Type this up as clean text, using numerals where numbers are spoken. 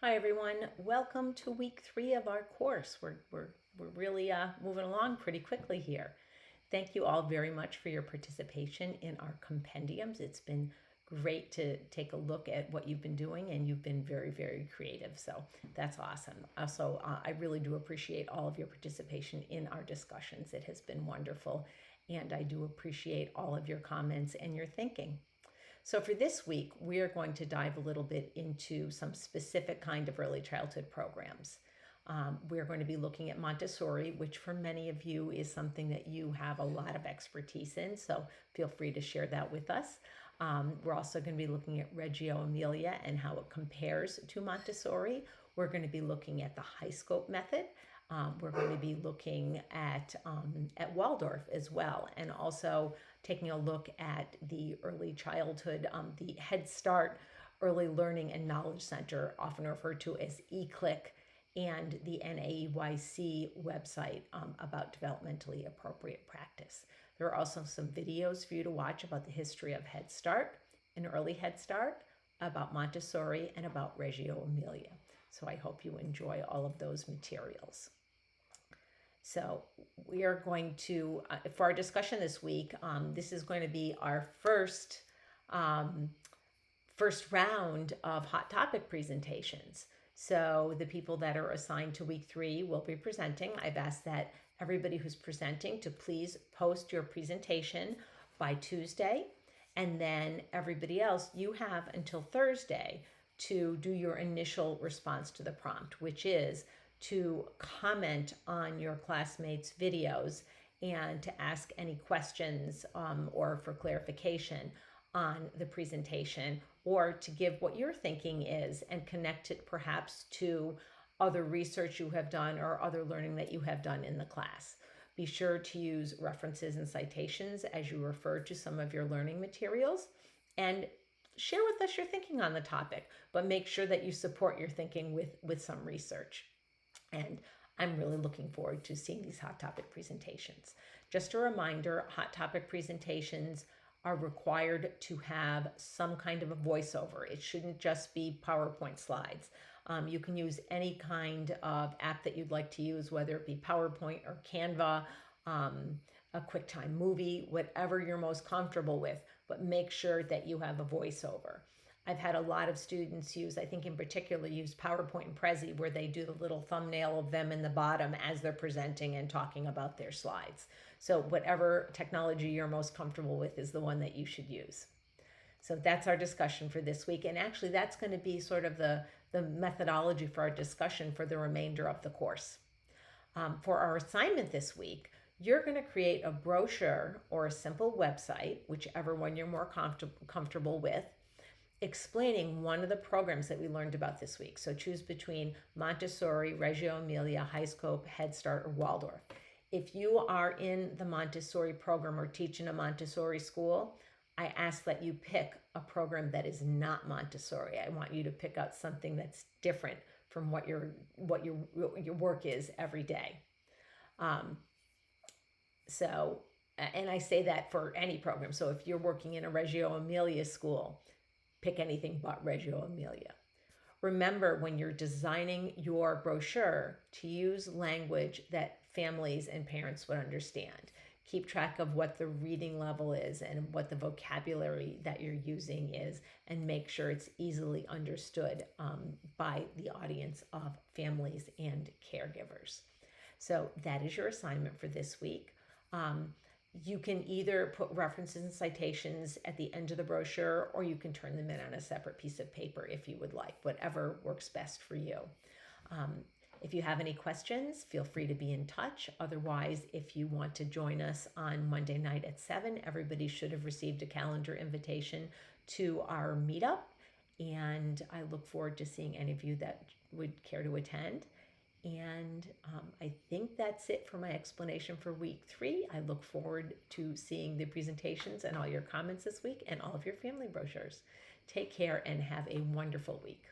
Hi everyone, welcome to week 3 of our course. We're really moving along pretty quickly here. Thank you all very much for your participation in our compendiums. It's been great to take a look at what you've been doing, and you've been very, very creative. So that's awesome. Also, I really do appreciate all of your participation in our discussions. It has been wonderful, and I do appreciate all of your comments and your thinking. So for this week, we are going to dive a little bit into some specific kind of early childhood programs. We're going to be looking at Montessori, which for many of you is something that you have a lot of expertise in, so feel free to share that with us. We're also going to be looking at Reggio Emilia and how it compares to Montessori. We're going to be looking at the high scope method. We're going to be looking at Waldorf as well, and also taking a look at the early childhood, the Head Start Early Learning and Knowledge Center, often referred to as eClick, and the NAEYC website about developmentally appropriate practice. There are also some videos for you to watch about the history of Head Start and early Head Start, about Montessori, and about Reggio Emilia. So I hope you enjoy all of those materials. So we are going to, for our discussion this week, this is going to be our first round of hot topic presentations. So the people that are assigned to week 3 will be presenting. I've asked that everybody who's presenting to please post your presentation by Tuesday. And then everybody else, you have until Thursday to do your initial response to the prompt, which is to comment on your classmates' videos and to ask any questions or for clarification on the presentation, or to give what your thinking is and connect it perhaps to other research you have done or other learning that you have done in the class. Be sure to use references and citations as you refer to some of your learning materials, and share with us your thinking on the topic, but make sure that you support your thinking with some research. And I'm really looking forward to seeing these hot topic presentations. Just a reminder, hot topic presentations are required to have some kind of a voiceover. It shouldn't just be PowerPoint slides. You can use any kind of app that you'd like to use, whether it be PowerPoint or Canva, a QuickTime movie, whatever you're most comfortable with, but make sure that you have a voiceover. I've had a lot of students use, I think in particular, use PowerPoint and Prezi, where they do the little thumbnail of them in the bottom as they're presenting and talking about their slides. So whatever technology you're most comfortable with is the one that you should use. So that's our discussion for this week. And actually, that's going to be sort of the methodology for our discussion for the remainder of the course. For our assignment this week, you're going to create a brochure or a simple website, whichever one you're more comfortable with, explaining one of the programs that we learned about this week. So choose between Montessori, Reggio Emilia, High Scope, Head Start, or Waldorf. If you are in the Montessori program or teach in a Montessori school, I ask that you pick a program that is not Montessori. I want you to pick out something that's different from what your work is every day. And I say that for any program. So if you're working in a Reggio Emilia school, pick anything but Reggio Emilia. Remember, when you're designing your brochure, to use language that families and parents would understand. Keep track of what the reading level is and what the vocabulary that you're using is, and make sure it's easily understood by the audience of families and caregivers. So that is your assignment for this week. You can either put references and citations at the end of the brochure, or you can turn them in on a separate piece of paper if you would like, whatever works best for you. If you have any questions, feel free to be in touch. Otherwise, if you want to join us on Monday night at 7, everybody should have received a calendar invitation to our meetup. And I look forward to seeing any of you that would care to attend. And I think that's it for my explanation for week 3. I look forward to seeing the presentations and all your comments this week and all of your family brochures. Take care and have a wonderful week.